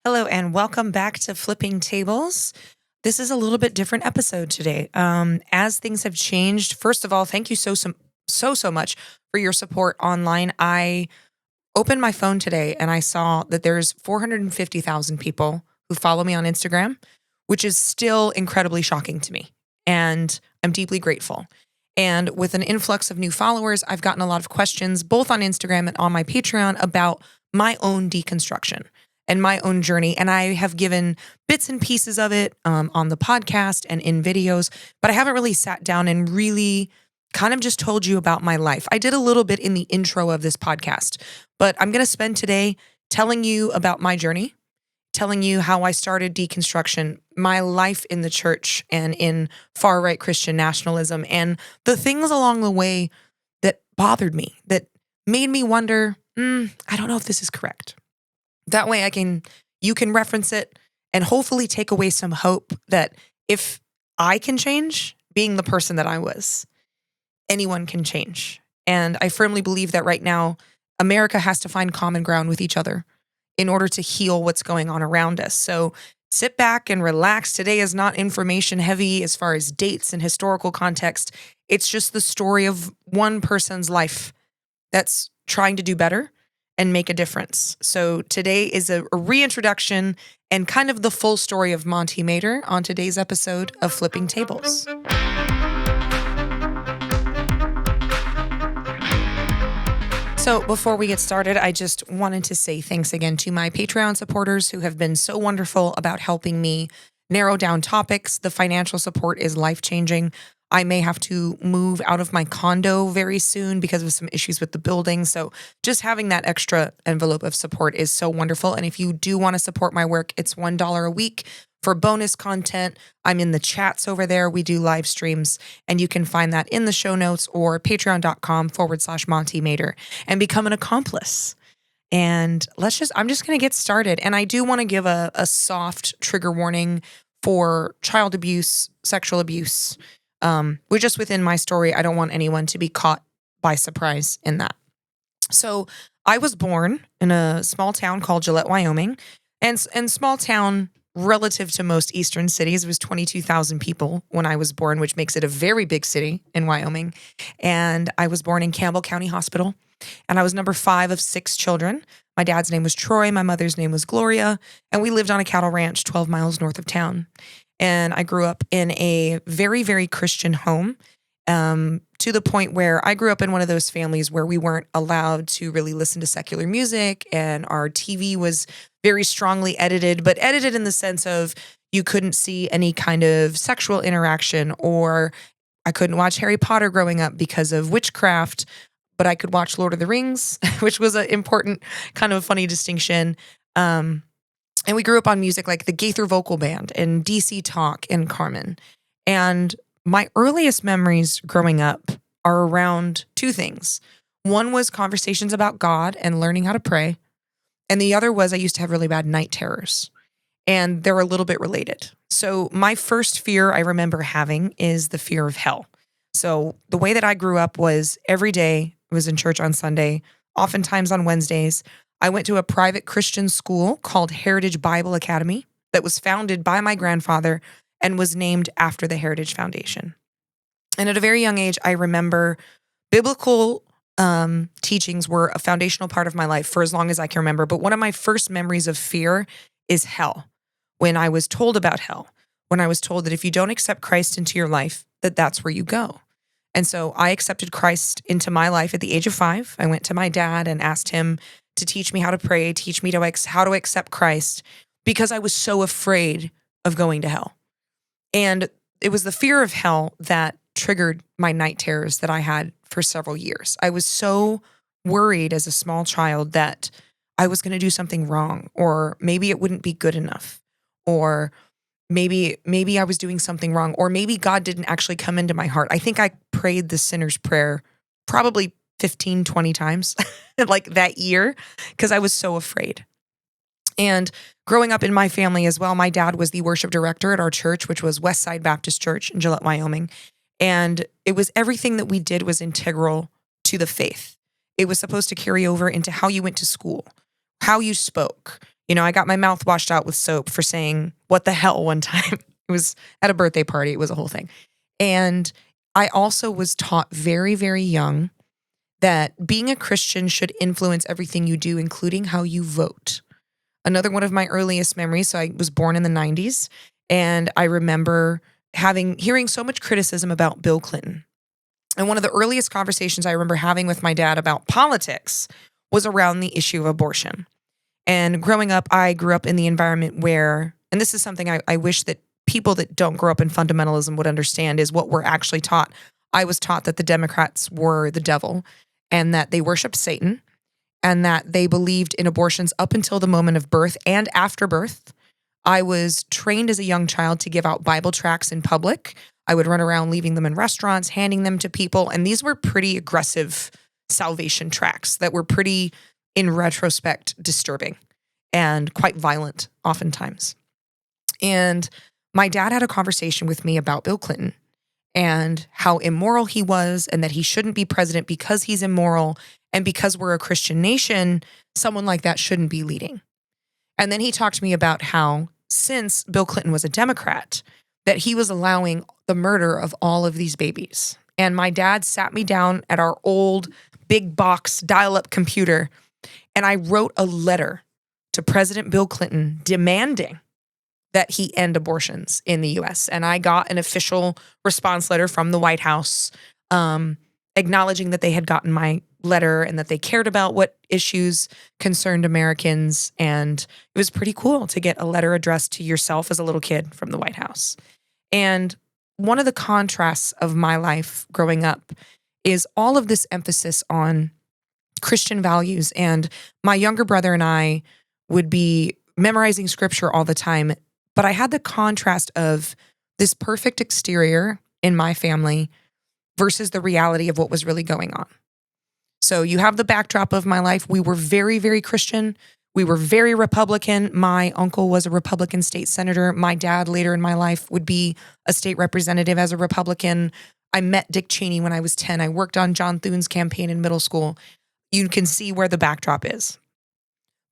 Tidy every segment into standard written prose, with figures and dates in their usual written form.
Hello and welcome back to Flipping Tables. This is a little bit different episode today. As things have changed, first of all, thank you so much for your support online. I opened my phone today and I saw that there's 450,000 people who follow me on Instagram, which is still incredibly shocking to me. And I'm deeply grateful. And with an influx of new followers, I've gotten a lot of questions, both on Instagram and on my Patreon, about my own deconstruction and my own journey. And I have given bits and pieces of it on the podcast and in videos, but I haven't really sat down and really kind of just told you about my life. I did a little bit in the intro of this podcast, but I'm going to spend today telling you about my journey, telling you how I started deconstruction, my life in the church and in far-right Christian nationalism, and the things along the way that bothered me, that made me wonder, I don't know if this is correct. That way you can reference it and hopefully take away some hope that if I can change, being the person that I was, anyone can change. And I firmly believe that right now, America has to find common ground with each other in order to heal what's going on around us. So sit back and relax. Today is not information heavy as far as dates and historical context. It's just the story of one person's life that's trying to do better and make a difference. So today is a reintroduction and kind of the full story of Monte on today's episode of Flipping Tables. So before we get started, I just wanted to say thanks again to my Patreon supporters who have been so wonderful about helping me narrow down topics. The financial support is life-changing. I may have to move out of my condo very soon because of some issues with the building. So just having that extra envelope of support is so wonderful. And if you do want to support my work, it's $1 a week for bonus content. I'm in the chats over there. We do live streams, and you can find that in the show notes or patreon.com/Monte Mater and become an accomplice. And I'm just going to get started. And I do want to give a soft trigger warning for child abuse, sexual abuse. We're just within my story. I don't want anyone to be caught by surprise in that. So I was born in a small town called Gillette, Wyoming, and small town relative to most eastern cities. It was 22,000 people when I was born, which makes it a very big city in Wyoming. And I was born in Campbell County Hospital, and I was number 5 of 6 children. My dad's name was Troy. My mother's name was Gloria, and we lived on a cattle ranch 12 miles north of town. And I grew up in a very, very Christian home, to the point where I grew up in one of those families where we weren't allowed to really listen to secular music, and our TV was very strongly edited, but edited in the sense of you couldn't see any kind of sexual interaction, or I couldn't watch Harry Potter growing up because of witchcraft, but I could watch Lord of the Rings, which was an important kind of funny distinction. And we grew up on music like the Gaither Vocal Band and DC Talk and Carmen. And my earliest memories growing up are around 2 things. One was conversations about God and learning how to pray. And the other was I used to have really bad night terrors. And they're a little bit related. So my first fear I remember having is the fear of hell. So the way that I grew up was every day I was in church on Sunday, oftentimes on Wednesdays. I went to a private Christian school called Heritage Bible Academy that was founded by my grandfather and was named after the Heritage Foundation. And at a very young age, I remember biblical teachings were a foundational part of my life for as long as I can remember. But one of my first memories of fear is hell. When I was told about hell, when I was told that if you don't accept Christ into your life, that's where you go. And so I accepted Christ into my life at the age of 5. I went to my dad and asked him to teach me how to pray, teach me how to accept Christ, because I was so afraid of going to hell. And it was the fear of hell that triggered my night terrors that I had for several years. I was so worried as a small child that I was going to do something wrong, or maybe it wouldn't be good enough, or maybe I was doing something wrong, or maybe God didn't actually come into my heart. I think I prayed the sinner's prayer probably 15, 20 times like that year because I was so afraid. And growing up in my family as well, my dad was the worship director at our church, which was Westside Baptist Church in Gillette, Wyoming. And it was everything that we did was integral to the faith. It was supposed to carry over into how you went to school, how you spoke, I got my mouth washed out with soap for saying what the hell one time. It was at a birthday party. It was a whole thing. And I also was taught very, very young that being a Christian should influence everything you do, including how you vote. Another one of my earliest memories, so I was born in the 90s, and I remember hearing so much criticism about Bill Clinton. And one of the earliest conversations I remember having with my dad about politics was around the issue of abortion. And growing up, I grew up in the environment where, and this is something I wish that people that don't grow up in fundamentalism would understand, is what we're actually taught. I was taught that the Democrats were the devil and that they worshiped Satan and that they believed in abortions up until the moment of birth and after birth. I was trained as a young child to give out Bible tracts in public. I would run around leaving them in restaurants, handing them to people. And these were pretty aggressive salvation tracts that were pretty, in retrospect, disturbing and quite violent oftentimes. And my dad had a conversation with me about Bill Clinton and how immoral he was and that he shouldn't be president because he's immoral. And because we're a Christian nation, someone like that shouldn't be leading. And then he talked to me about how since Bill Clinton was a Democrat, that he was allowing the murder of all of these babies. And my dad sat me down at our old big box dial-up computer, and I wrote a letter to President Bill Clinton demanding that he end abortions in the U.S. And I got an official response letter from the White House acknowledging that they had gotten my letter and that they cared about what issues concerned Americans. And it was pretty cool to get a letter addressed to yourself as a little kid from the White House. And one of the contrasts of my life growing up is all of this emphasis on Christian values. And my younger brother and I would be memorizing scripture all the time. But I had the contrast of this perfect exterior in my family versus the reality of what was really going on. So you have the backdrop of my life. We were very, very Christian. We were very Republican. My uncle was a Republican state senator. My dad later in my life would be a state representative as a Republican. I met Dick Cheney when I was 10. I worked on John Thune's campaign in middle school. You can see where the backdrop is.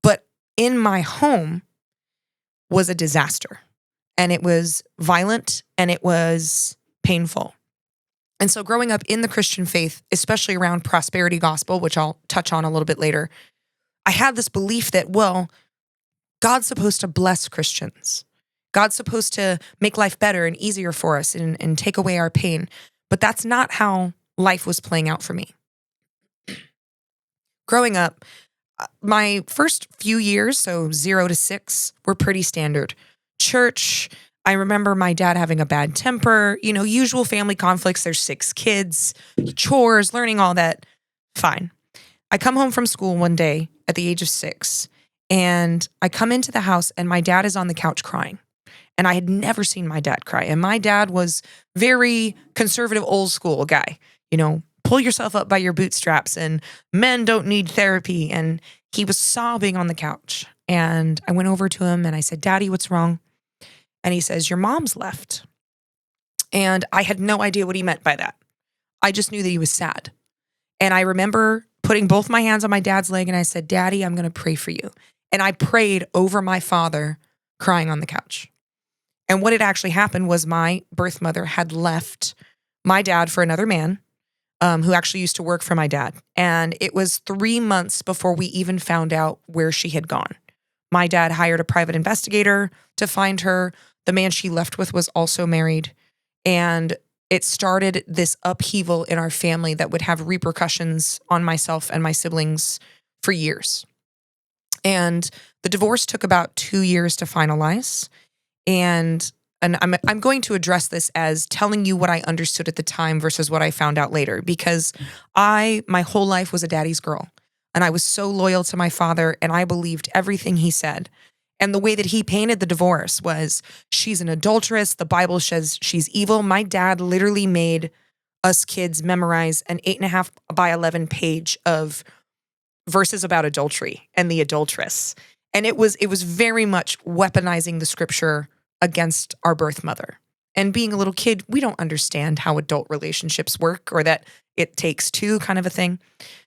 But in my home was a disaster. And it was violent and it was painful. And so growing up in the Christian faith, especially around prosperity gospel, which I'll touch on a little bit later, I had this belief that, well, God's supposed to bless Christians. God's supposed to make life better and easier for us and take away our pain. But that's not how life was playing out for me. Growing up, my first few years, so 0 to 6, were pretty standard. Church, I remember my dad having a bad temper, usual family conflicts. There's 6 kids, chores, learning all that. Fine. I come home from school one day at the age of 6, and I come into the house and my dad is on the couch crying. And I had never seen my dad cry. And my dad was very conservative, old school guy, pull yourself up by your bootstraps and men don't need therapy. And he was sobbing on the couch. And I went over to him and I said, "Daddy, what's wrong?" And he says, "Your mom's left." And I had no idea what he meant by that. I just knew that he was sad. And I remember putting both my hands on my dad's leg and I said, "Daddy, I'm going to pray for you." And I prayed over my father crying on the couch. And what had actually happened was my birth mother had left my dad for another man who actually used to work for my dad. And it was 3 months before we even found out where she had gone. My dad hired a private investigator to find her. The man she left with was also married. And it started this upheaval in our family that would have repercussions on myself and my siblings for years. And the divorce took about 2 years to finalize. And I'm going to address this as telling you what I understood at the time versus what I found out later, because my whole life was a daddy's girl. And I was so loyal to my father and I believed everything he said. And the way that he painted the divorce was, she's an adulteress. The Bible says she's evil. My dad literally made us kids memorize an 8.5 by 11 page of verses about adultery and the adulteress. And it was very much weaponizing the scripture against our birth mother. And being a little kid, we don't understand how adult relationships work or that it takes two kind of a thing.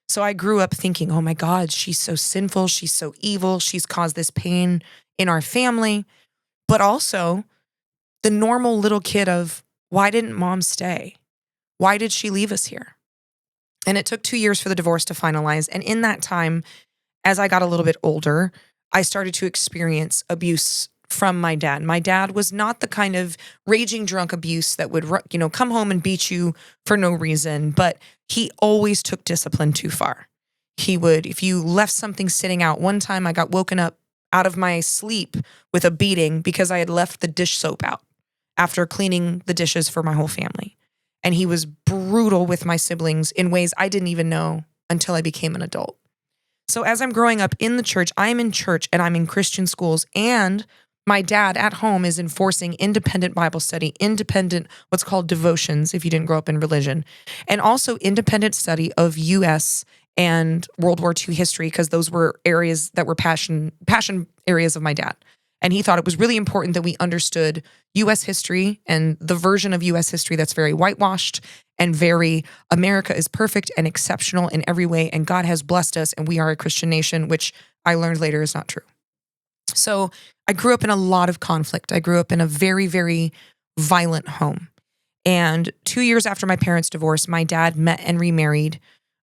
So I grew up thinking, oh my God, she's so sinful. She's so evil. She's caused this pain in our family. But also the normal little kid of, why didn't mom stay? Why did she leave us here? And it took 2 years for the divorce to finalize. And in that time, as I got a little bit older, I started to experience abuse from my dad. My dad was not the kind of raging drunk abuse that would, come home and beat you for no reason, but he always took discipline too far. He would, if you left something sitting out, one time I got woken up out of my sleep with a beating because I had left the dish soap out after cleaning the dishes for my whole family. And he was brutal with my siblings in ways I didn't even know until I became an adult. So as I'm growing up in the church, I'm in church and I'm in Christian schools, and my dad at home is enforcing independent Bible study, independent what's called devotions if you didn't grow up in religion, and also independent study of U.S. and World War II history, because those were areas that were passion areas of my dad. And he thought it was really important that we understood U.S. history and the version of U.S. history that's very whitewashed and very America is perfect and exceptional in every way, and God has blessed us and we are a Christian nation, which I learned later is not true. So I grew up in a lot of conflict. I grew up in a very, very violent home. And 2 years after my parents' divorce, my dad met and remarried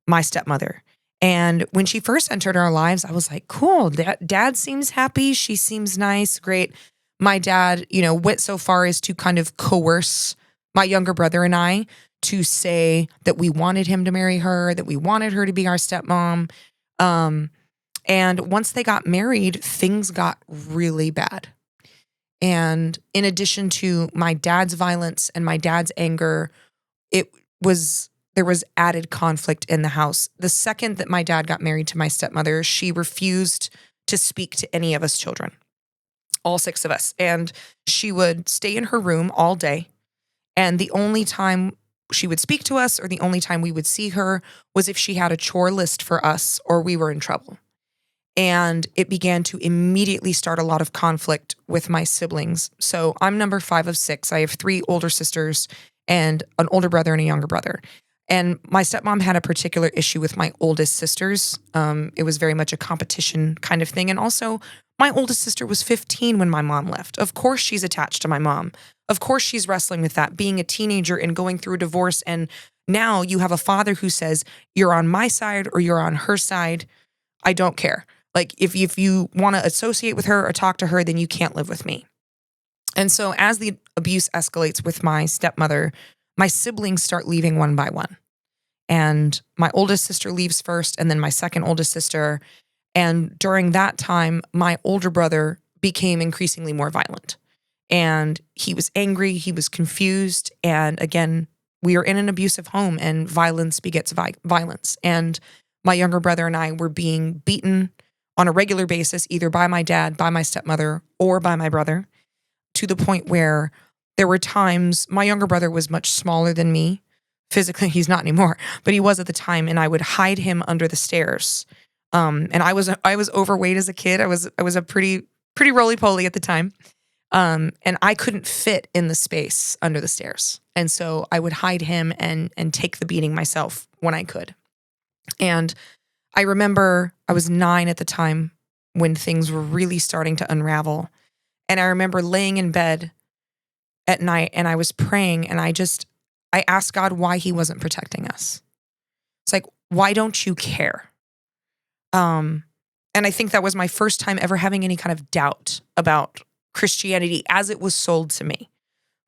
my stepmother. And when she first entered our lives, I was like, cool, dad seems happy. She seems nice, great. My dad, went so far as to kind of coerce my younger brother and I to say that we wanted him to marry her, that we wanted her to be our stepmom. And once they got married, things got really bad. And in addition to my dad's violence and my dad's anger, there was added conflict in the house. The second that my dad got married to my stepmother, she refused to speak to any of us children, all 6 of us. And she would stay in her room all day. And the only time she would speak to us or the only time we would see her was if she had a chore list for us or we were in trouble. And it began to immediately start a lot of conflict with my siblings. So I'm number 5 of 6. I have 3 older sisters and an older brother and a younger brother. And my stepmom had a particular issue with my oldest sisters. It was very much a competition kind of thing. And also, my oldest sister was 15 when my mom left. Of course, she's attached to my mom. Of course, she's wrestling with that, being a teenager and going through a divorce. And now you have a father who says, you're on my side or you're on her side. I don't care. Like, if you want to associate with her or talk to her, then you can't live with me. And so as the abuse escalates with my stepmother, my siblings start leaving one by one. And my oldest sister leaves first, and then my second oldest sister. And during that time, my older brother became increasingly more violent. And he was angry, he was confused. And again, we are in an abusive home, and violence begets violence. And my younger brother and I were being beaten on a regular basis, either by my dad, by my stepmother, or by my brother, to the point where there were times my younger brother was much smaller than me. Physically, he's not anymore, but he was at the time, and I would hide him under the stairs. And I was overweight as a kid. I was a pretty roly-poly at the time. And I couldn't fit in the space under the stairs. And so I would hide him and take the beating myself when I could. And I remember I was 9 at the time when things were really starting to unravel. And I remember laying in bed at night and I was praying, and I asked God why he wasn't protecting us. It's like, why don't you care? And I think that was my first time ever having any kind of doubt about Christianity as it was sold to me.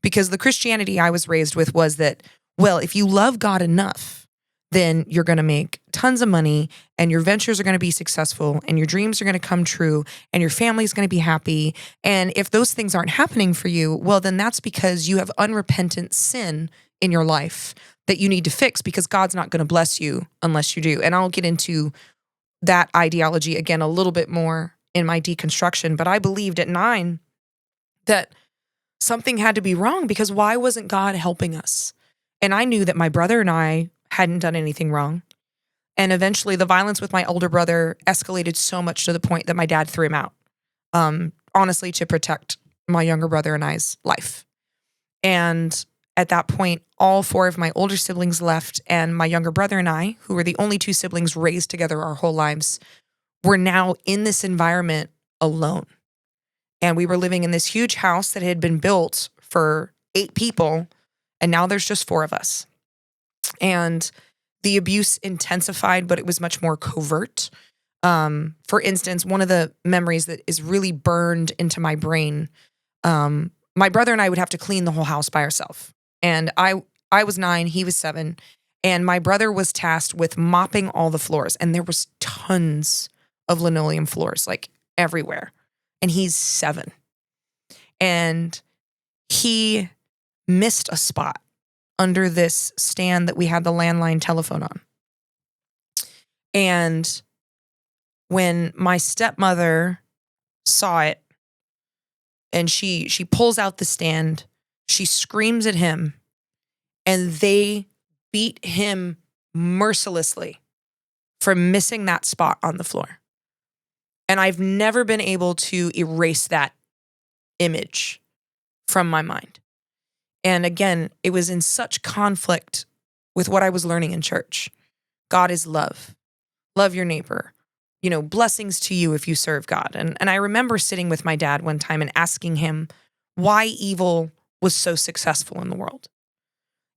Because the Christianity I was raised with was that, well, if you love God enough, then you're going to make tons of money and your ventures are going to be successful and your dreams are going to come true and your family's going to be happy. And if those things aren't happening for you, well, then that's because you have unrepentant sin in your life that you need to fix, because God's not going to bless you unless you do. And I'll get into that ideology again a little bit more in my deconstruction. But I believed at 9 that something had to be wrong, because why wasn't God helping us? And I knew that my brother and I hadn't done anything wrong. And eventually the violence with my older brother escalated so much to the point that my dad threw him out, honestly, to protect my younger brother and I's life. And At that point, all four of my older siblings left, and my younger brother and I, who were the only two siblings raised together our whole lives, were now in this environment alone. And we were living in this huge house that had been built for 8 people, and now there's just 4 of us. And the abuse intensified, but it was much more covert. For instance, one of the memories that is really burned into my brain, my brother and I would have to clean the whole house by ourselves. And I was 9, he was 7, and my brother was tasked with mopping all the floors. And there was tons of linoleum floors, like everywhere. And he's 7. And he missed a spot under this stand that we had the landline telephone on. And when my stepmother saw it and she pulls out the stand, she screams at him, and they beat him mercilessly for missing that spot on the floor. And I've never been able to erase that image from my mind. And again, it was in such conflict with what I was learning in church. God is love. Love your neighbor. Blessings to you if you serve God. And I remember sitting with my dad one time and asking him why evil was so successful in the world.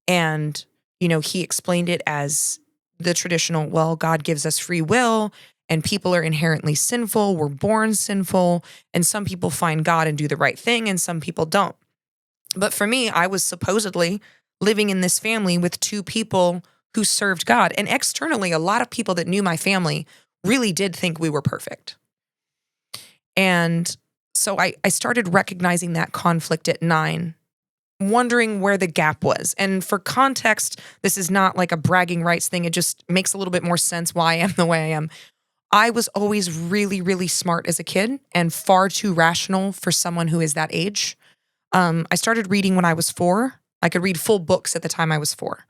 And, he explained it as the traditional, well, God gives us free will and people are inherently sinful. We're born sinful. And some people find God and do the right thing and some people don't. But for me, I was supposedly living in this family with 2 people who served God. And externally, a lot of people that knew my family really did think we were perfect. And so I started recognizing that conflict at 9, wondering where the gap was. And for context, this is not like a bragging rights thing. It just makes a little bit more sense why I am the way I am. I was always really, really smart as a kid and far too rational for someone who is that age. I started reading when I was 4. I could read full books at the time I was 4.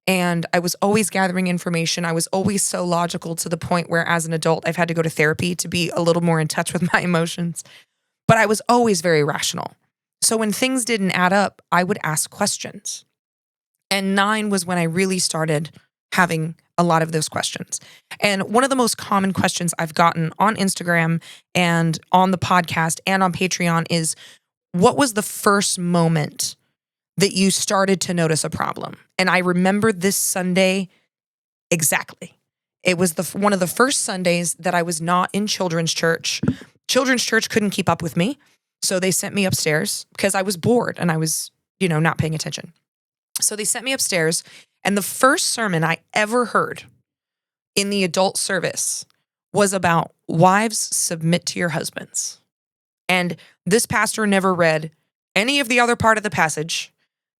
And I was always gathering information. I was always so logical to the point where as an adult, I've had to go to therapy to be a little more in touch with my emotions. But I was always very rational. So when things didn't add up, I would ask questions. And 9 was when I really started having a lot of those questions. And one of the most common questions I've gotten on Instagram and on the podcast and on Patreon is, what was the first moment that you started to notice a problem? And I remember this Sunday exactly. It was one of the first Sundays that I was not in children's church. Children's church couldn't keep up with me, so they sent me upstairs because I was bored and I was, not paying attention. So they sent me upstairs, and the first sermon I ever heard in the adult service was about wives submit to your husbands. And this pastor never read any of the other part of the passage.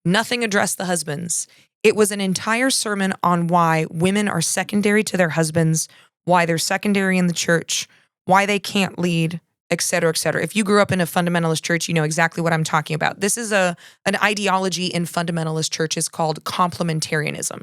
Nothing addressed the husbands. It was an entire sermon on why women are secondary to their husbands, why they're secondary in the church, why they can't lead, et cetera, et cetera. If you grew up in a fundamentalist church, you know exactly what I'm talking about. This is an ideology in fundamentalist churches called complementarianism.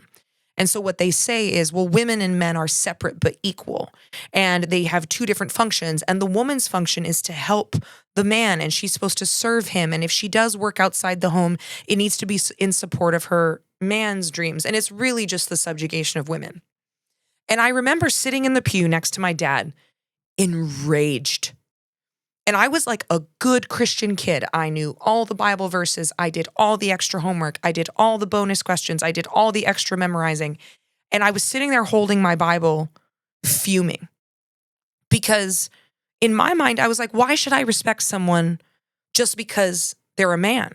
And so what they say is, well, women and men are separate but equal, and they have 2 different functions. And the woman's function is to help the man, and she's supposed to serve him. And if she does work outside the home, it needs to be in support of her man's dreams. And it's really just the subjugation of women. And I remember sitting in the pew next to my dad, enraged. And I was like a good Christian kid. I knew all the Bible verses. I did all the extra homework. I did all the bonus questions. I did all the extra memorizing. And I was sitting there holding my Bible, fuming. Because in my mind, I was like, why should I respect someone just because they're a man?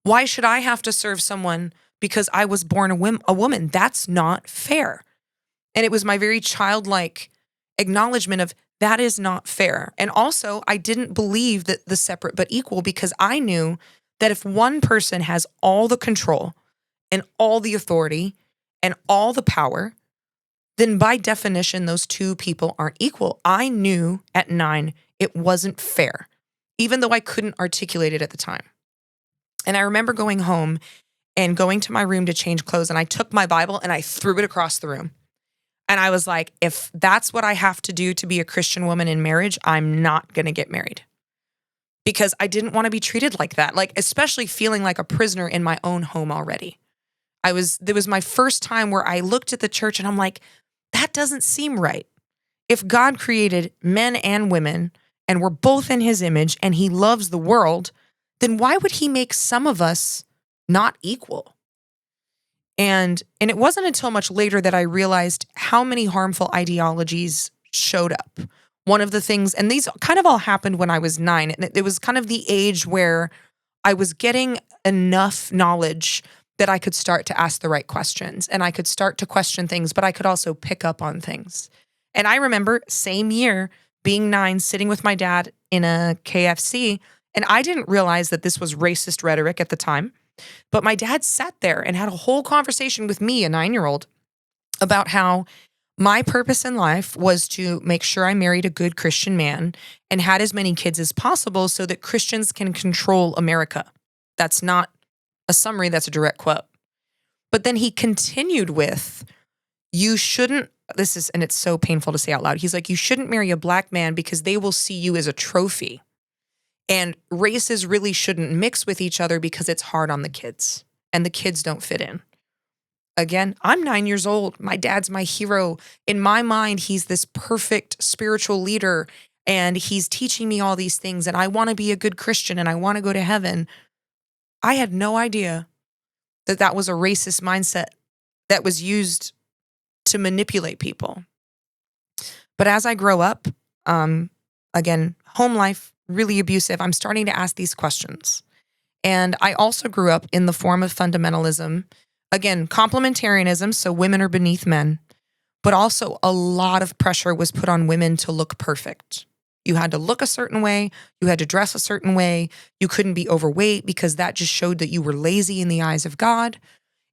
Why should I have to serve someone because I was born a woman? That's not fair. And it was my very childlike acknowledgement of, that is not fair. And also, I didn't believe that the separate but equal, because I knew that if one person has all the control and all the authority and all the power, then by definition, those 2 people aren't equal. I knew at 9 it wasn't fair, even though I couldn't articulate it at the time. And I remember going home and going to my room to change clothes, and I took my Bible and I threw it across the room. And I was like, if that's what I have to do to be a Christian woman in marriage, I'm not going to get married. because I didn't want to be treated like that, like especially feeling like a prisoner in my own home already. There was my first time where I looked at the church and I'm like, that doesn't seem right. If God created men and women and we're both in his image and he loves the world, then why would he make some of us not equal? And it wasn't until much later that I realized how many harmful ideologies showed up. One of the things, and these kind of all happened when I was 9, and it was kind of the age where I was getting enough knowledge that I could start to ask the right questions and I could start to question things, but I could also pick up on things. And I remember same year being 9, sitting with my dad in a KFC, and I didn't realize that this was racist rhetoric at the time. But my dad sat there and had a whole conversation with me, a 9-year-old, about how my purpose in life was to make sure I married a good Christian man and had as many kids as possible so that Christians can control America. That's not a summary, that's a direct quote. But then he continued with, you shouldn't, and it's so painful to say out loud. He's like, you shouldn't marry a black man because they will see you as a trophy. And races really shouldn't mix with each other because it's hard on the kids and the kids don't fit in. Again, I'm 9 years old. My dad's my hero. In my mind, he's this perfect spiritual leader and he's teaching me all these things and I want to be a good Christian and I want to go to heaven. I had no idea that that was a racist mindset that was used to manipulate people. But as I grow up, again, home life, really abusive, I'm starting to ask these questions. And I also grew up in the form of fundamentalism. Again, complementarianism, so women are beneath men, but also a lot of pressure was put on women to look perfect. You had to look a certain way. You had to dress a certain way. You couldn't be overweight because that just showed that you were lazy in the eyes of God.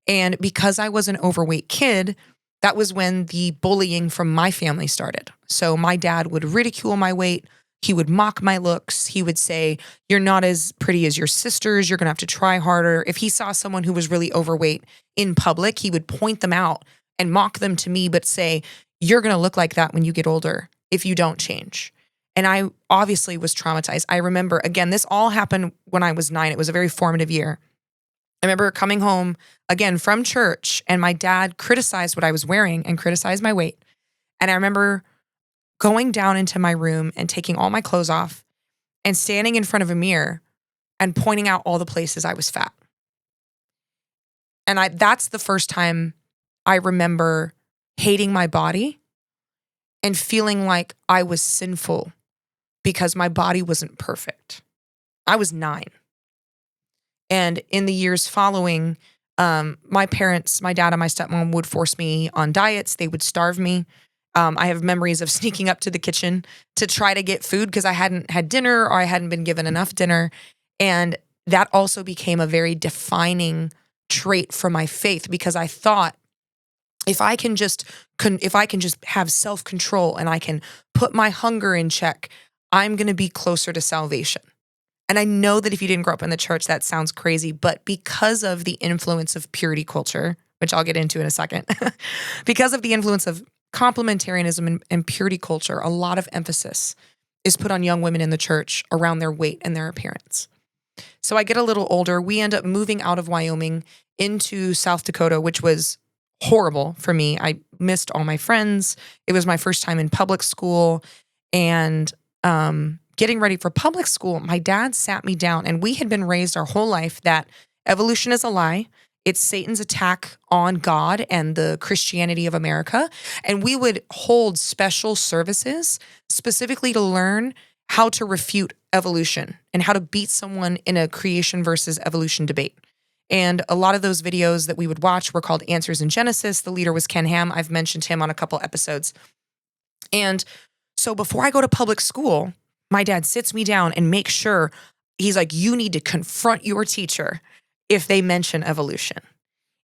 And because I was an overweight kid, that was when the bullying from my family started. So my dad would ridicule my weight. He would mock my looks. He would say, you're not as pretty as your sisters. You're going to have to try harder. If he saw someone who was really overweight in public, he would point them out and mock them to me, but say, you're going to look like that when you get older if you don't change. And I obviously was traumatized. I remember, again, this all happened when I was 9. It was a very formative year. I remember coming home, again, from church, and my dad criticized what I was wearing and criticized my weight. And I remember going down into my room and taking all my clothes off and standing in front of a mirror and pointing out all the places I was fat. And that's the first time I remember hating my body and feeling like I was sinful because my body wasn't perfect. I was 9. And in the years following, my parents, my dad and my stepmom would force me on diets. They would starve me. I have memories of sneaking up to the kitchen to try to get food because I hadn't had dinner or I hadn't been given enough dinner. And that also became a very defining trait for my faith because I thought if I can just have self-control and I can put my hunger in check, I'm going to be closer to salvation. And I know that if you didn't grow up in the church, that sounds crazy, but because of the influence of purity culture, which I'll get into in a second, because of the influence of complementarianism and purity culture, a lot of emphasis is put on young women in the church around their weight and their appearance. So I get a little older. We end up moving out of Wyoming into South Dakota, which was horrible for me. I missed all my friends. It was my first time in public school. And getting ready for public school, my dad sat me down, and we had been raised our whole life that evolution is a lie. It's Satan's attack on God and the Christianity of America. And we would hold special services specifically to learn how to refute evolution and how to beat someone in a creation versus evolution debate. And a lot of those videos that we would watch were called Answers in Genesis. The leader was Ken Ham. I've mentioned him on a couple episodes. And so before I go to public school, my dad sits me down and makes sure, he's like, you need to confront your teacher if they mention evolution.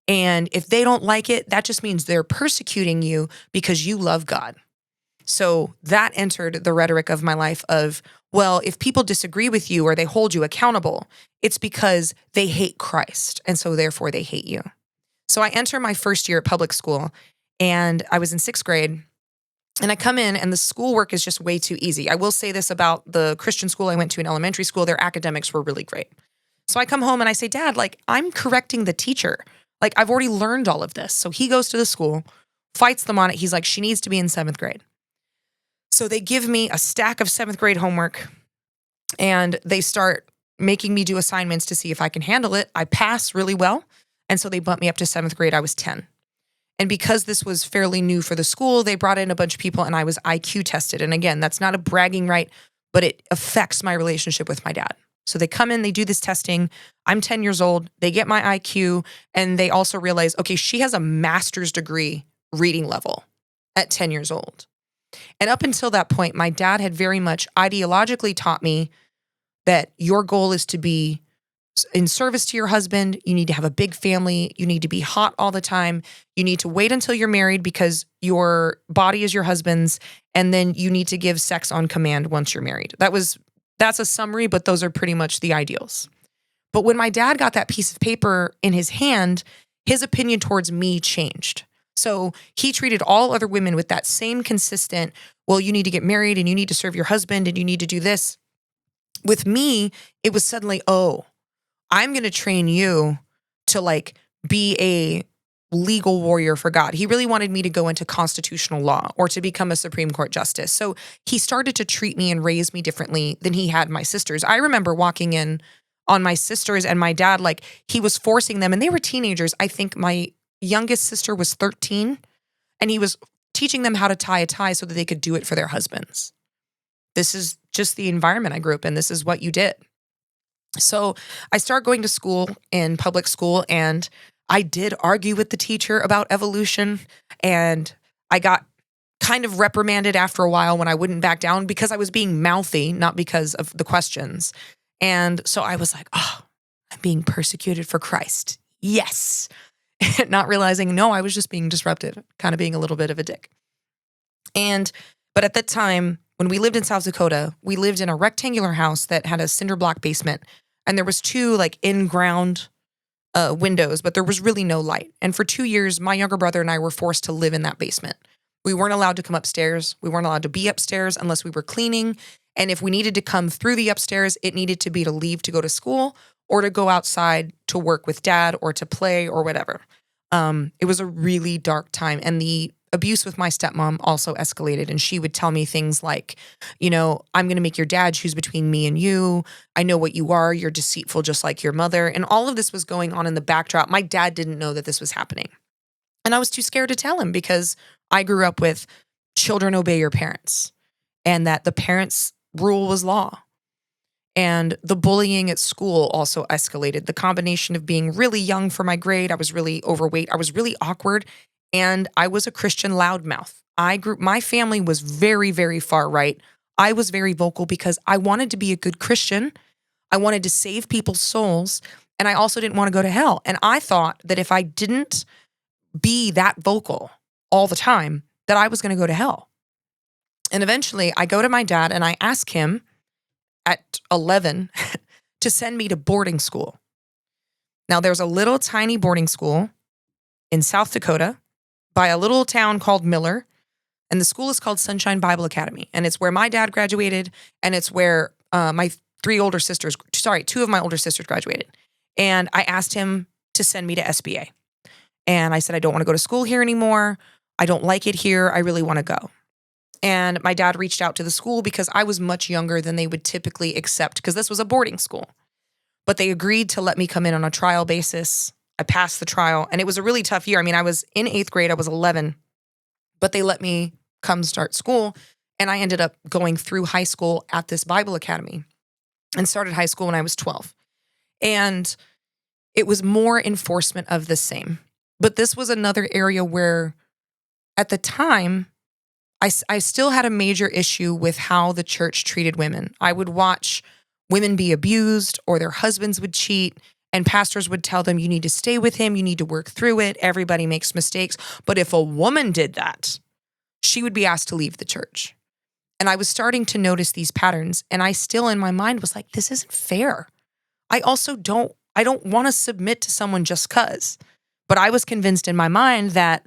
And if they don't like it, that just means they're persecuting you because you love God. So that entered the rhetoric of my life of, well, if people disagree with you or they hold you accountable, it's because they hate Christ. And so therefore they hate you. So I enter my first year at public school and I was in 6th grade And I come in and the schoolwork is just way too easy. I will say this about the Christian school I went to in elementary school, their academics were really great. So I come home and I say, Dad, like, I'm correcting the teacher. Like, I've already learned all of this. So he goes to the school, fights them on it. He's like, she needs to be in 7th grade. So they give me a stack of 7th grade homework and they start making me do assignments to see if I can handle it. I pass really well. And so they bumped me up to 7th grade. I was 10. And because this was fairly new for the school, they brought in a bunch of people and I was IQ tested. And again, that's not a bragging right, but it affects my relationship with my dad. So they come in, they do this testing. I'm 10 years old. They get my IQ and they also realize, okay, she has a master's degree reading level at 10 years old. And up until that point, my dad had very much ideologically taught me that your goal is to be in service to your husband. You need to have a big family. You need to be hot all the time. You need to wait until you're married because your body is your husband's. And then you need to give sex on command once you're married. That's a summary, but those are pretty much the ideals. But when my dad got that piece of paper in his hand, his opinion towards me changed. So he treated all other women with that same consistent, well, you need to get married and you need to serve your husband and you need to do this. With me, it was suddenly, oh, I'm going to train you to like be a legal warrior for God. He really wanted me to go into constitutional law or to become a Supreme Court justice. So he started to treat me and raise me differently than he had my sisters. I remember walking in on my sisters and my dad, like he was forcing them and they were teenagers. I think my youngest sister was 13 and he was teaching them how to tie a tie so that they could do it for their husbands. This is just the environment I grew up in. This is what you did. So I started going to school in public school and I did argue with the teacher about evolution and I got kind of reprimanded after a while when I wouldn't back down because I was being mouthy, not because of the questions. And so I was like, oh, I'm being persecuted for Christ. Yes. Not realizing, no, I was just being disruptive, kind of being a little bit of a dick. But at that time, when we lived in South Dakota, we lived in a rectangular house that had a cinder block basement. And there was 2 like in-ground windows, but there was really no light. And for 2 years, my younger brother and I were forced to live in that basement. We weren't allowed to come upstairs. We weren't allowed to be upstairs unless we were cleaning. And if we needed to come through the upstairs, it needed to be to leave to go to school or to go outside to work with dad or to play or whatever. It was a really dark time. And the abuse with my stepmom also escalated. And she would tell me things like, you know, I'm going to make your dad choose between me and you. I know what you are. You're deceitful just like your mother. And all of this was going on in the backdrop. My dad didn't know that this was happening. And I was too scared to tell him because I grew up with children obey your parents and that the parents' rule was law. And the bullying at school also escalated. The combination of being really young for my grade, I was really overweight, I was really awkward, and I was a Christian loudmouth. My family was very, very far right. I was very vocal because I wanted to be a good Christian. I wanted to save people's souls, and I also didn't want to go to hell. And I thought that if I didn't be that vocal all the time, that I was going to go to hell. And eventually I go to my dad and I ask him at 11 to send me to boarding school. Now there's a little tiny boarding school in South Dakota by a little town called Miller. And the school is called Sunshine Bible Academy. And it's where my dad graduated. And it's where my 2 of my older sisters graduated. And I asked him to send me to SBA. And I said, I don't want to go to school here anymore. I don't like it here. I really want to go. And my dad reached out to the school because I was much younger than they would typically accept because this was a boarding school. But they agreed to let me come in on a trial basis. I passed the trial and it was a really tough year. I mean, I was in 8th grade. I was 11, but they let me come start school. And I ended up going through high school at this Bible Academy and started high school when I was 12. And it was more enforcement of the same. But this was another area where at the time, I still had a major issue with how the church treated women. I would watch women be abused or their husbands would cheat and pastors would tell them, you need to stay with him. You need to work through it. Everybody makes mistakes. But if a woman did that, she would be asked to leave the church. And I was starting to notice these patterns. And I still in my mind was like, this isn't fair. I don't want to submit to someone just 'cause. But I was convinced in my mind that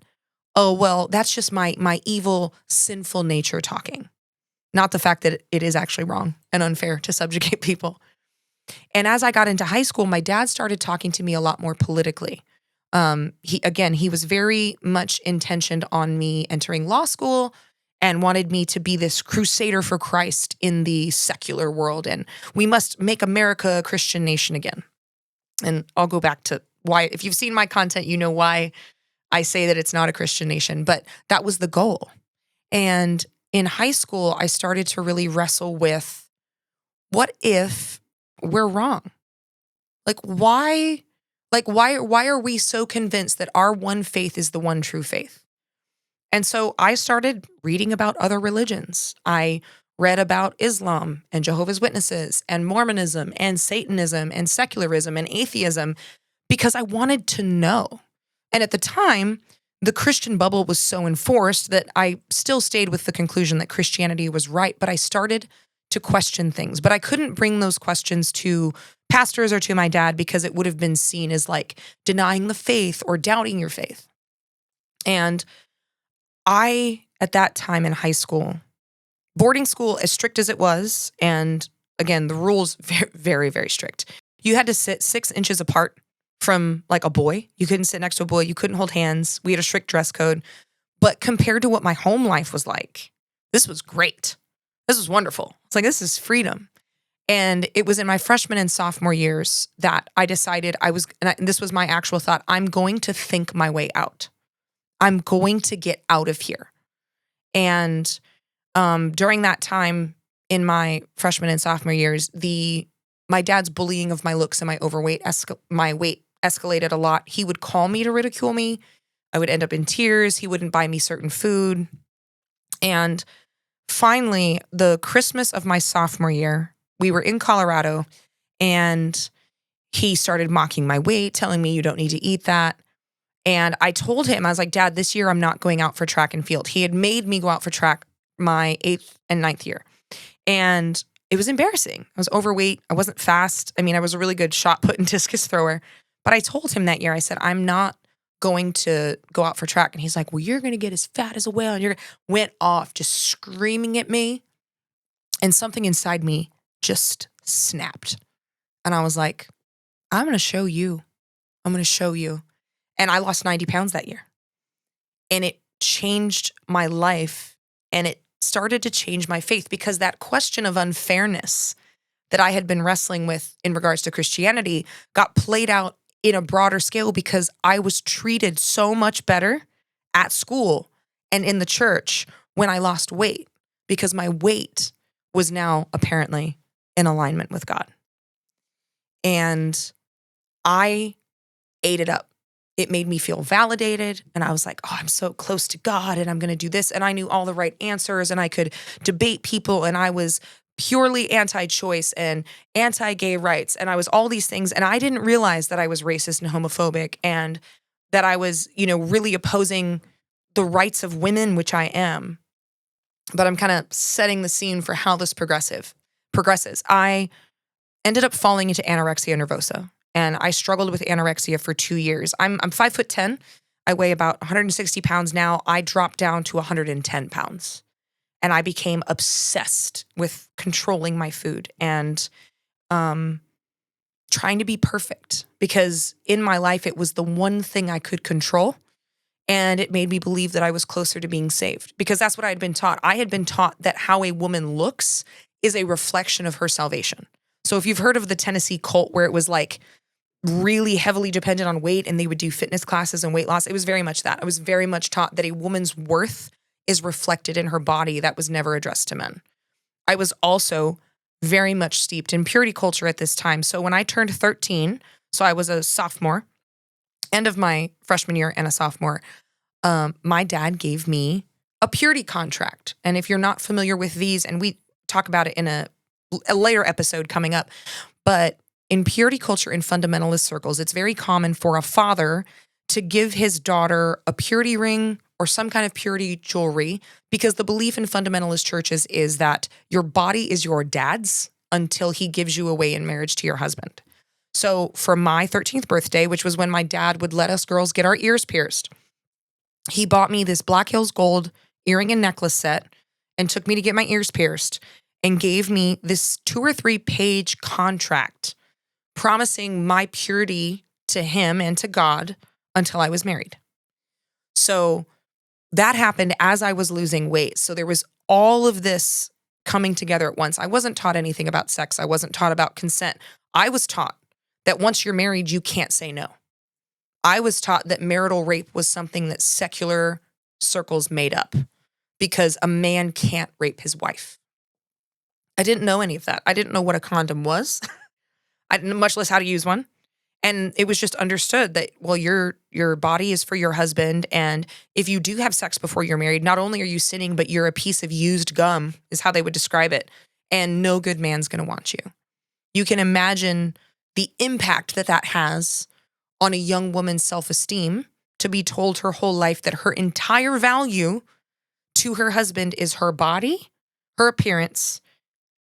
oh, well, that's just my evil, sinful nature talking. Not the fact that it is actually wrong and unfair to subjugate people. And as I got into high school, my dad started talking to me a lot more politically. He was very much intentioned on me entering law school and wanted me to be this crusader for Christ in the secular world. And we must make America a Christian nation again. And I'll go back to why, if you've seen my content, you know why I say that it's not a Christian nation, but that was the goal. And in high school, I started to really wrestle with, what if we're wrong? Like why are we so convinced that our one faith is the one true faith? And so I started reading about other religions. I read about Islam and Jehovah's Witnesses and Mormonism and Satanism and secularism and atheism because I wanted to know. And at the time, the Christian bubble was so enforced that I still stayed with the conclusion that Christianity was right, but I started to question things. But I couldn't bring those questions to pastors or to my dad because it would have been seen as like denying the faith or doubting your faith. And I, at that time in high school, boarding school, as strict as it was, and again, the rules very, very, very strict. You had to sit 6 inches apart from like a boy. You couldn't sit next to a boy. You couldn't hold hands. We had a strict dress code. But compared to what my home life was like, this was great. This was wonderful. It's like, this is freedom. And it was in my freshman and sophomore years that I decided and this was my actual thought, I'm going to think my way out. I'm going to get out of here. And during that time in my freshman and sophomore years, my dad's bullying of my looks and my weight escalated a lot. He would call me to ridicule me. I would end up in tears. He wouldn't buy me certain food. And finally, the Christmas of my sophomore year, we were in Colorado, and he started mocking my weight, telling me you don't need to eat that. And I told him, I was like, Dad, this year I'm not going out for track and field. He had made me go out for track my 8th and 9th year. And it was embarrassing. I was overweight. I wasn't fast. I mean, I was a really good shot put and discus thrower. But I told him that year, I said, I'm not going to go out for track. And he's like, well, you're going to get as fat as a whale. And went off just screaming at me. And something inside me just snapped. And I was like, I'm going to show you. I'm going to show you. And I lost 90 pounds that year. And it changed my life. And it started to change my faith, because that question of unfairness that I had been wrestling with in regards to Christianity got played out in a broader scale, because I was treated so much better at school and in the church when I lost weight, because my weight was now apparently in alignment with God. And I ate it up. It made me feel validated. And I was like, oh, I'm so close to God and I'm going to do this. And I knew all the right answers and I could debate people. And I was purely anti-choice and anti-gay rights. And I was all these things. And I didn't realize that I was racist and homophobic and that I was, really opposing the rights of women, which I am. But I'm kind of setting the scene for how this progresses. I ended up falling into anorexia nervosa. And I struggled with anorexia for 2 years. I'm 5'10". I weigh about 160 pounds now. I dropped down to 110 pounds. And I became obsessed with controlling my food and trying to be perfect. Because in my life, it was the one thing I could control. And it made me believe that I was closer to being saved. Because that's what I had been taught. I had been taught that how a woman looks is a reflection of her salvation. So if you've heard of the Tennessee cult, where it was like really heavily dependent on weight and they would do fitness classes and weight loss, it was very much that. I was very much taught that a woman's worth is reflected in her body. That was never addressed to men. I was also very much steeped in purity culture at this time. So when I turned 13, so I was a sophomore, end of my freshman year and a sophomore, my dad gave me a purity contract. And if you're not familiar with these, and we talk about it in a later episode coming up, but in purity culture in fundamentalist circles, it's very common for a father to give his daughter a purity ring or some kind of purity jewelry, because the belief in fundamentalist churches is that your body is your dad's until he gives you away in marriage to your husband. So for my 13th birthday, which was when my dad would let us girls get our ears pierced, He bought me this Black Hills Gold earring and necklace set and took me to get my ears pierced and gave me this 2 or 3 page contract promising my purity to him and to God until I was married. So that happened as I was losing weight. So there was all of this coming together at once. I wasn't taught anything about sex. I wasn't taught about consent. I was taught that once you're married, you can't say no. I was taught that marital rape was something that secular circles made up because a man can't rape his wife. I didn't know any of that. I didn't know what a condom was. I didn't, much less how to use one. And it was just understood that, well, your body is for your husband. And if you do have sex before you're married, not only are you sinning, but you're a piece of used gum, is how they would describe it. And no good man's going to want you. You can imagine the impact that that has on a young woman's self-esteem to be told her whole life that her entire value to her husband is her body, her appearance,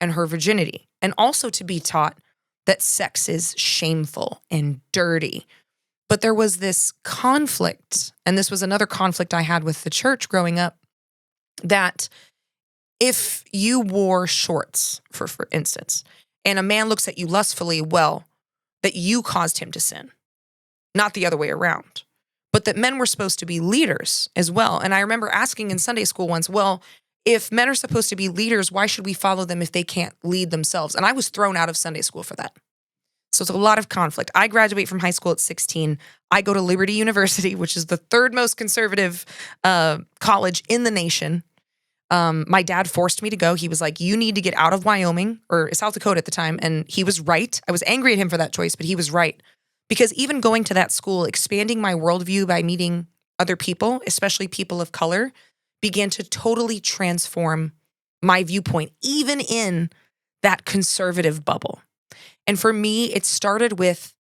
and her virginity. And also to be taught that sex is shameful and dirty. But there was this conflict, and this was another conflict I had with the church growing up, that if you wore shorts, for instance, and a man looks at you lustfully, well, that you caused him to sin, not the other way around. But that men were supposed to be leaders as well. And I remember asking in Sunday school once, well, if men are supposed to be leaders, why should we follow them if they can't lead themselves? And I was thrown out of Sunday school for that. So it's a lot of conflict. I graduate from high school at 16. I go to Liberty University, which is the third most conservative college in the nation. My dad forced me to go. He was like, you need to get out of Wyoming, or South Dakota at the time. And he was right. I was angry at him for that choice, but he was right. Because even going to that school, expanding my worldview by meeting other people, especially people of color, began to totally transform my viewpoint, even in that conservative bubble. And for me, it started with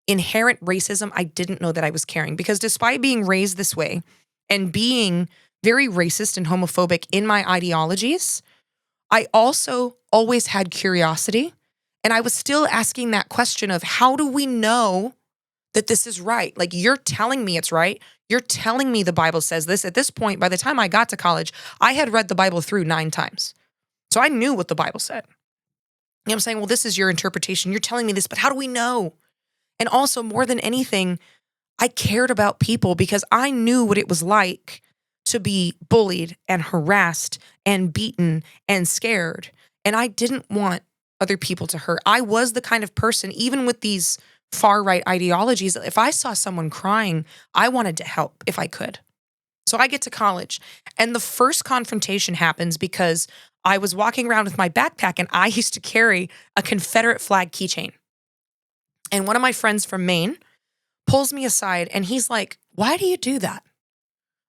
inherent racism I didn't know that I was carrying. Because despite being raised this way and being very racist and homophobic in my ideologies, I also always had curiosity. And I was still asking that question of, how do we know that this is right? Like, you're telling me it's right. You're telling me the Bible says this. At this point, by the time I got to college, I had read the Bible through 9 times. So I knew what the Bible said. You know what I'm saying? Well, this is your interpretation. You're telling me this, but how do we know? And also, more than anything, I cared about people because I knew what it was like to be bullied and harassed and beaten and scared. And I didn't want other people to hurt. I was the kind of person, even with these far-right ideologies, if I saw someone crying, I wanted to help if I could. So I get to college, and the first confrontation happens because I was walking around with my backpack, and I used to carry a Confederate flag keychain. And one of my friends from Maine pulls me aside, and he's like, why do you do that?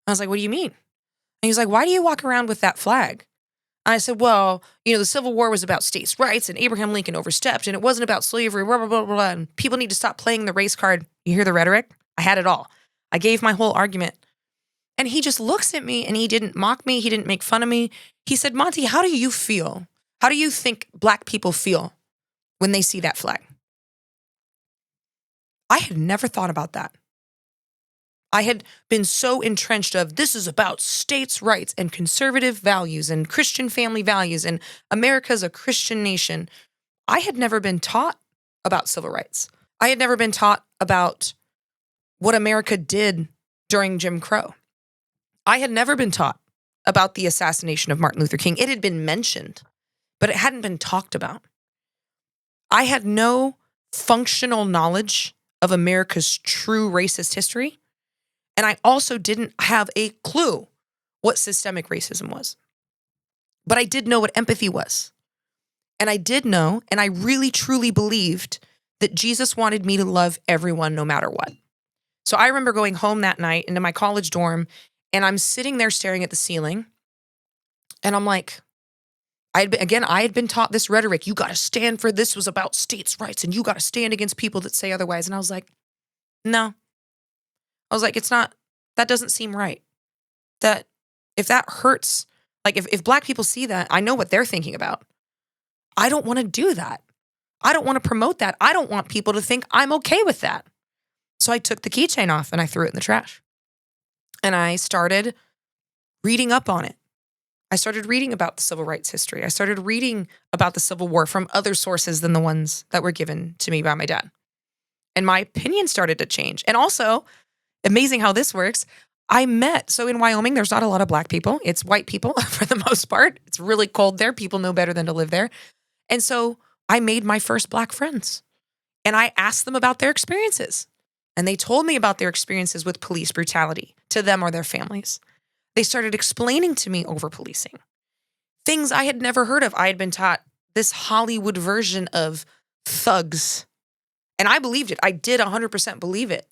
I was like, what do you mean? And he's like, why do you walk around with that flag? I said, well, the Civil War was about states' rights and Abraham Lincoln overstepped and it wasn't about slavery, blah, blah, blah, blah. And people need to stop playing the race card. You hear the rhetoric? I had it all. I gave my whole argument. And he just looks at me and he didn't mock me. He didn't make fun of me. He said, Monte, how do you feel? How do you think Black people feel when they see that flag? I had never thought about that. I had been so entrenched of, this is about states' rights and conservative values and Christian family values and America's a Christian nation. I had never been taught about civil rights. I had never been taught about what America did during Jim Crow. I had never been taught about the assassination of Martin Luther King. It had been mentioned, but it hadn't been talked about. I had no functional knowledge of America's true racist history. And I also didn't have a clue what systemic racism was. But I did know what empathy was. And I did know, and I really truly believed that Jesus wanted me to love everyone no matter what. So I remember going home that night into my college dorm, and I'm sitting there staring at the ceiling. And I'm like, I had been taught this rhetoric. You got to stand for this was about states' rights, and you got to stand against people that say otherwise. And I was like, no. I was like, that doesn't seem right. That if that hurts, like if Black people see that, I know what they're thinking about. I don't want to do that. I don't want to promote that. I don't want people to think I'm okay with that. So I took the keychain off and I threw it in the trash. And I started reading up on it. I started reading about the civil rights history. I started reading about the Civil War from other sources than the ones that were given to me by my dad. And my opinion started to change. And also, amazing how this works, so in Wyoming, there's not a lot of Black people. It's white people for the most part. It's really cold there. People know better than to live there. And so I made my first Black friends. And I asked them about their experiences. And they told me about their experiences with police brutality to them or their families. They started explaining to me over policing, things I had never heard of. I had been taught this Hollywood version of thugs. And I believed it. I did 100% believe it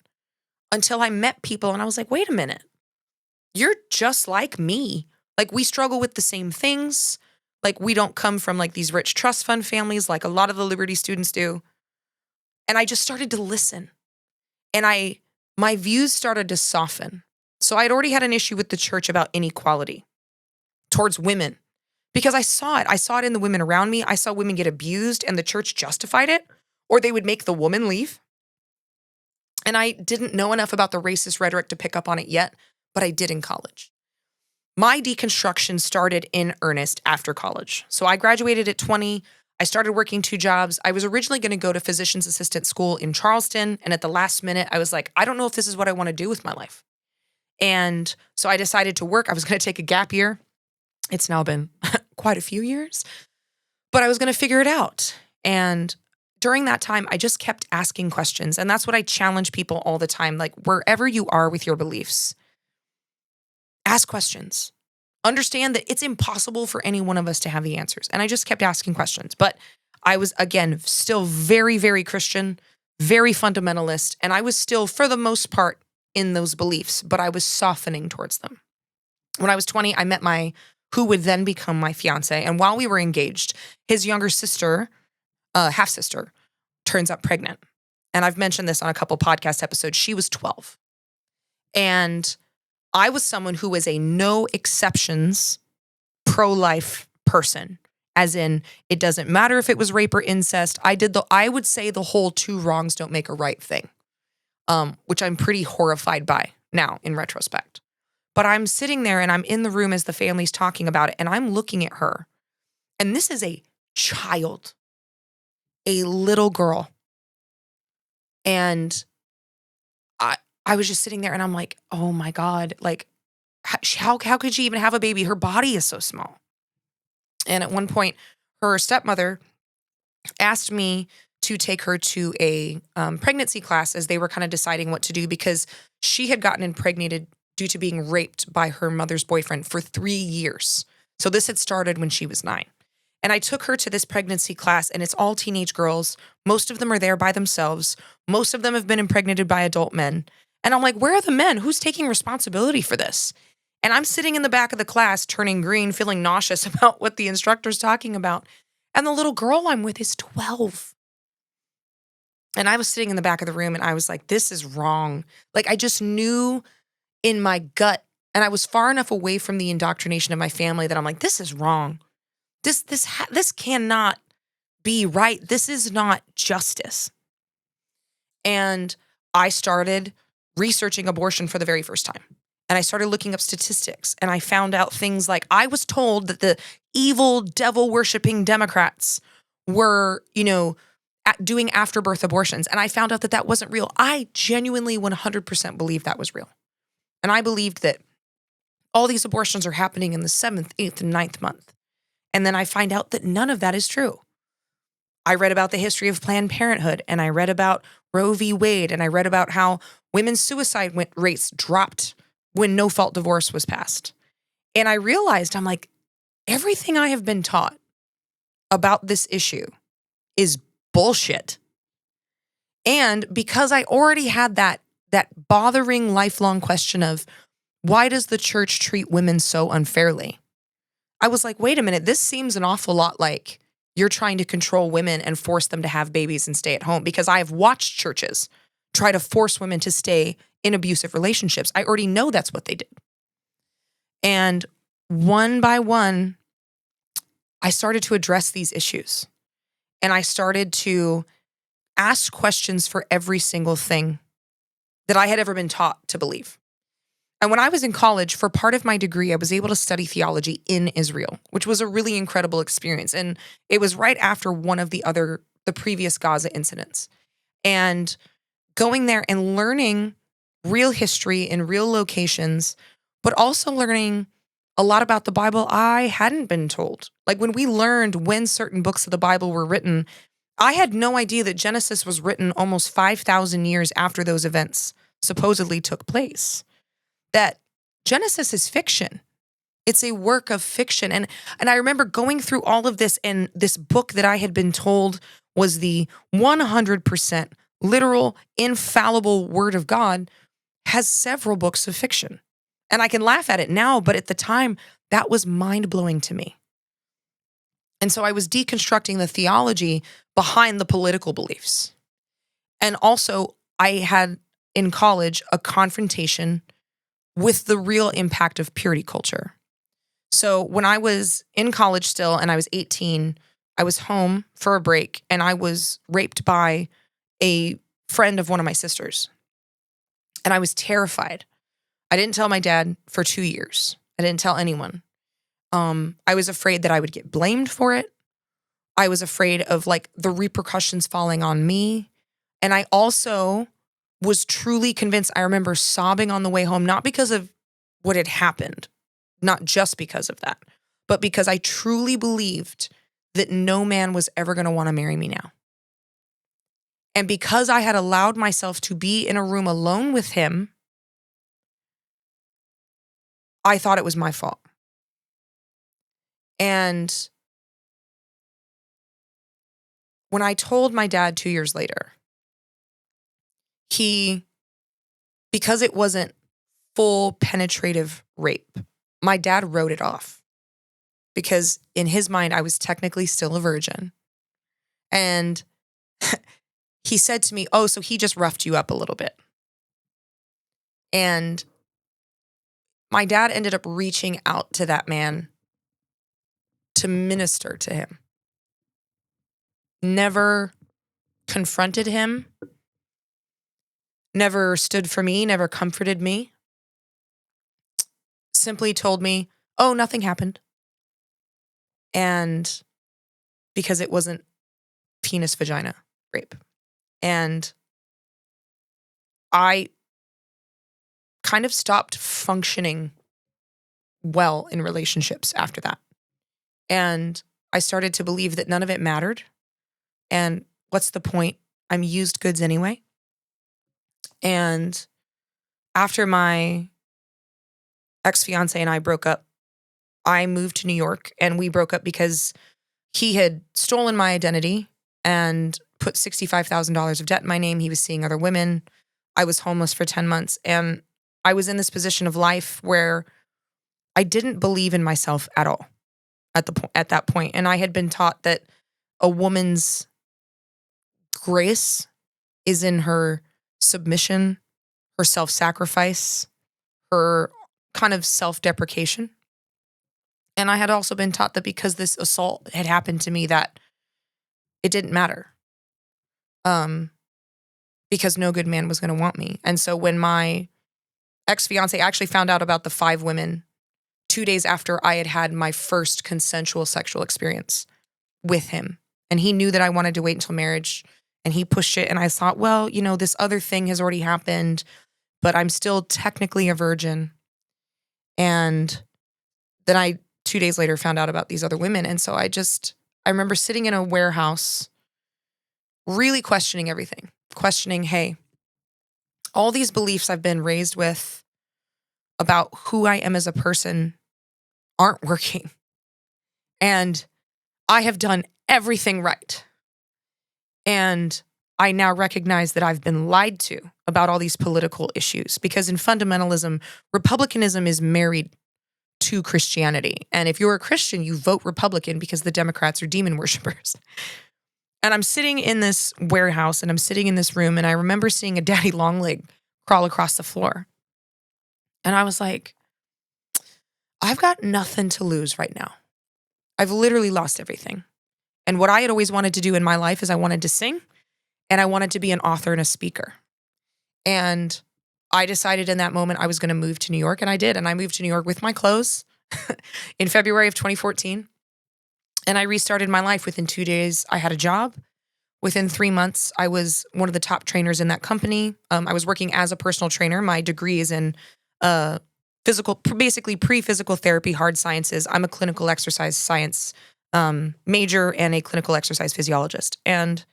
until I met people and I was like, wait a minute. You're just like me. Like, we struggle with the same things. Like, we don't come from like these rich trust fund families like a lot of the Liberty students do. And I just started to listen. And my views started to soften. So I'd already had an issue with the church about inequality towards women because I saw it. I saw it in the women around me. I saw women get abused and the church justified it, or they would make the woman leave. And I didn't know enough about the racist rhetoric to pick up on it yet, but I did in college. My deconstruction started in earnest after college. So I graduated at 20. I started working 2 jobs. I was originally going to go to physician's assistant school in Charleston. And at the last minute, I was like, I don't know if this is what I want to do with my life. And so I decided to work. I was going to take a gap year. It's now been quite a few years, but I was going to figure it out. And during that time, I just kept asking questions. And that's what I challenge people all the time. Like, wherever you are with your beliefs, ask questions. Understand that it's impossible for any one of us to have the answers. And I just kept asking questions. But I was, again, still very, very Christian, very fundamentalist. And I was still, for the most part, in those beliefs, but I was softening towards them. When I was 20, I met who would then become my fiance. And while we were engaged, his younger sister, half-sister, turns up pregnant. And I've mentioned this on a couple podcast episodes. She was 12. And I was someone who was a no exceptions pro-life person. As in, it doesn't matter if it was rape or incest. I would say the whole 2 wrongs don't make a right thing. Which I'm pretty horrified by now in retrospect. But I'm sitting there and I'm in the room as the family's talking about it and I'm looking at her. And this is a child, a little girl. And I was just sitting there and I'm like, oh my God, like how could she even have a baby? Her body is so small. And at one point, her stepmother asked me to take her to a pregnancy class as they were kind of deciding what to do because she had gotten impregnated due to being raped by her mother's boyfriend for 3 years. So this had started when she was 9. And I took her to this pregnancy class and it's all teenage girls. Most of them are there by themselves. Most of them have been impregnated by adult men. And I'm like, where are the men? Who's taking responsibility for this? And I'm sitting in the back of the class turning green, feeling nauseous about what the instructor's talking about. And the little girl I'm with is 12. And I was sitting in the back of the room and I was like, this is wrong. Like, I just knew in my gut, and I was far enough away from the indoctrination of my family that I'm like, this is wrong. This cannot be right. This is not justice. And I started researching abortion for the very first time. And I started looking up statistics and I found out things like I was told that the evil devil worshiping Democrats were, doing afterbirth abortions. And I found out that that wasn't real. I genuinely 100% believed that was real. And I believed that all these abortions are happening in the 7th, 8th, and 9th month. And then I find out that none of that is true. I read about the history of Planned Parenthood, and I read about Roe v. Wade, and I read about how women's suicide rates dropped when no-fault divorce was passed. And I realized, I'm like, everything I have been taught about this issue is bullshit. And because I already had that bothering lifelong question of why does the church treat women so unfairly? I was like, wait a minute, this seems an awful lot like you're trying to control women and force them to have babies and stay at home, because I've watched churches try to force women to stay in abusive relationships. I already know that's what they did. And one by one, I started to address these issues. And I started to ask questions for every single thing that I had ever been taught to believe. And when I was in college, for part of my degree, I was able to study theology in Israel, which was a really incredible experience. And it was right after one of the previous Gaza incidents. And going there and learning real history in real locations, but also learning a lot about the Bible I hadn't been told. Like when we learned when certain books of the Bible were written, I had no idea that Genesis was written almost 5,000 years after those events supposedly took place. That Genesis is fiction. It's a work of fiction. And I remember going through all of this, and this book that I had been told was the 100% literal, infallible word of God has several books of fiction. And I can laugh at it now, but at the time, that was mind-blowing to me. And so I was deconstructing the theology behind the political beliefs. And also, I had in college a confrontation with the real impact of purity culture. So when I was in college still and I was 18, I was home for a break and I was raped by a friend of one of my sisters. And I was terrified. I didn't tell my dad for 2 years. I didn't tell anyone. I was afraid that I would get blamed for it. I was afraid of like the repercussions falling on me. And I also was truly convinced. I remember sobbing on the way home, not because of what had happened, not just because of that, but because I truly believed that no man was ever going to want to marry me now. And because I had allowed myself to be in a room alone with him, I thought it was my fault. And when I told my dad 2 years later, because it wasn't full penetrative rape, my dad wrote it off because in his mind, I was technically still a virgin. And he said to me, "Oh, so he just roughed you up a little bit." And my dad ended up reaching out to that man to minister to him. Never confronted him, never stood for me, never comforted me. Simply told me, "Oh, nothing happened." And because it wasn't penis vagina rape. And I kind of stopped functioning well in relationships after that. And I started to believe that none of it mattered. And what's the point? I'm used goods anyway. And after my ex-fiance and I broke up, I moved to New York, and we broke up because he had stolen my identity and put $65,000 of debt in my name. He was seeing other women. I was homeless for 10 months. And I was in this position of life where I didn't believe in myself at all at that point. And I had been taught that a woman's grace is in her submission, her self-sacrifice, her kind of self-deprecation. And I had also been taught that because this assault had happened to me, that it didn't matter. Because no good man was going to want me. And so when my ex-fiance actually found out about the 5 women 2 days after I had had my first consensual sexual experience with him. And he knew that I wanted to wait until marriage, and he pushed it. And I thought, well, this other thing has already happened, but I'm still technically a virgin. And then I 2 days later found out about these other women. And so I remember sitting in a warehouse, really questioning everything, hey, all these beliefs I've been raised with about who I am as a person aren't working. And I have done everything right. And I now recognize that I've been lied to about all these political issues, because in fundamentalism, republicanism is married to Christianity. And if you're a Christian, you vote Republican because the Democrats are demon worshipers. And I'm sitting in this warehouse, and I'm sitting in this room, and I remember seeing a daddy long leg crawl across the floor. And I was like, I've got nothing to lose right now. I've literally lost everything. And what I had always wanted to do in my life is I wanted to sing, and I wanted to be an author and a speaker. And I decided in that moment I was going to move to New York, and I did. And I moved to New York with my clothes in February of 2014. And I restarted my life. Within 2 days, I had a job. Within 3 months, I was one of the top trainers in that company. I was working as a personal trainer. My degree is in basically pre-physical therapy, hard sciences. I'm a clinical exercise science major and a clinical exercise physiologist. And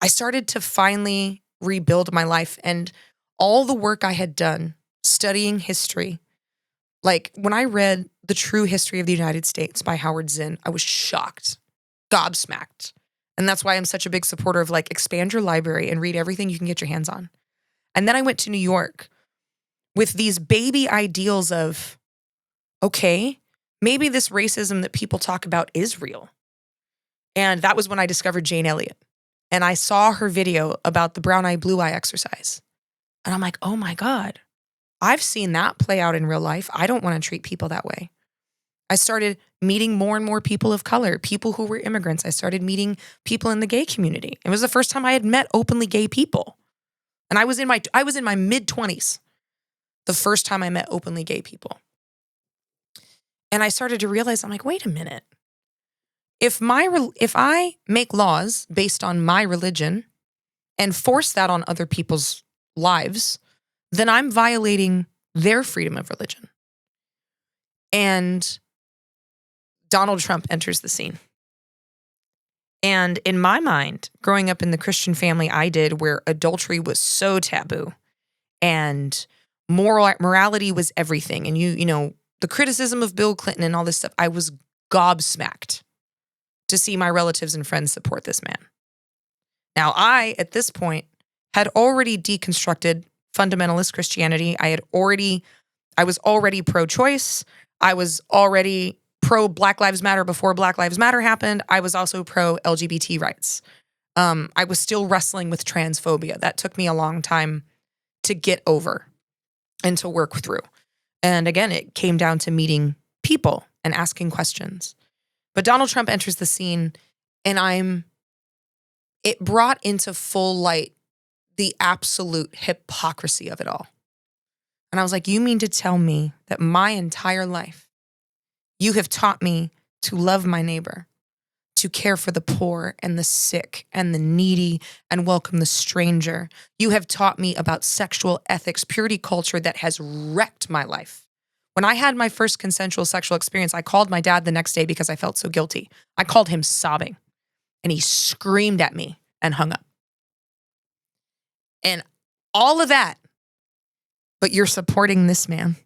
I started to finally rebuild my life, and all the work I had done studying history. Like when I read The True History of the United States by Howard Zinn, I was shocked, gobsmacked. And that's why I'm such a big supporter of like expand your library and read everything you can get your hands on. And then I went to New York with these baby ideals of, okay, maybe this racism that people talk about is real. And that was when I discovered Jane Elliott. And I saw her video about the brown eye, blue eye exercise. And I'm like, oh my God, I've seen that play out in real life. I don't want to treat people that way. I started meeting more and more people of color, people who were immigrants. I started meeting people in the gay community. It was the first time I had met openly gay people. And I was in my mid-20s, the first time I met openly gay people. And I started to realize, I'm like, wait a minute. If I make laws based on my religion and force that on other people's lives, then I'm violating their freedom of religion. And Donald Trump enters the scene. And in my mind, growing up in the Christian family I did, where adultery was so taboo and morality was everything, and you know, the criticism of Bill Clinton and all this stuff, I was gobsmacked to see my relatives and friends support this man. Now, I, at this point, had already deconstructed fundamentalist Christianity. I was already pro-choice. I was already pro-Black Lives Matter before Black Lives Matter happened. I was also pro-LGBT rights. I was still wrestling with transphobia. That took me a long time to get over and to work through. And again, it came down to meeting people and asking questions. But Donald Trump enters the scene, and it brought into full light the absolute hypocrisy of it all. And I was like, you mean to tell me that my entire life, you have taught me to love my neighbor, to care for the poor and the sick and the needy and welcome the stranger. You have taught me about sexual ethics, purity culture that has wrecked my life. When I had my first consensual sexual experience, I called my dad the next day because I felt so guilty. I called him sobbing, and he screamed at me and hung up. And all of that, but you're supporting this man.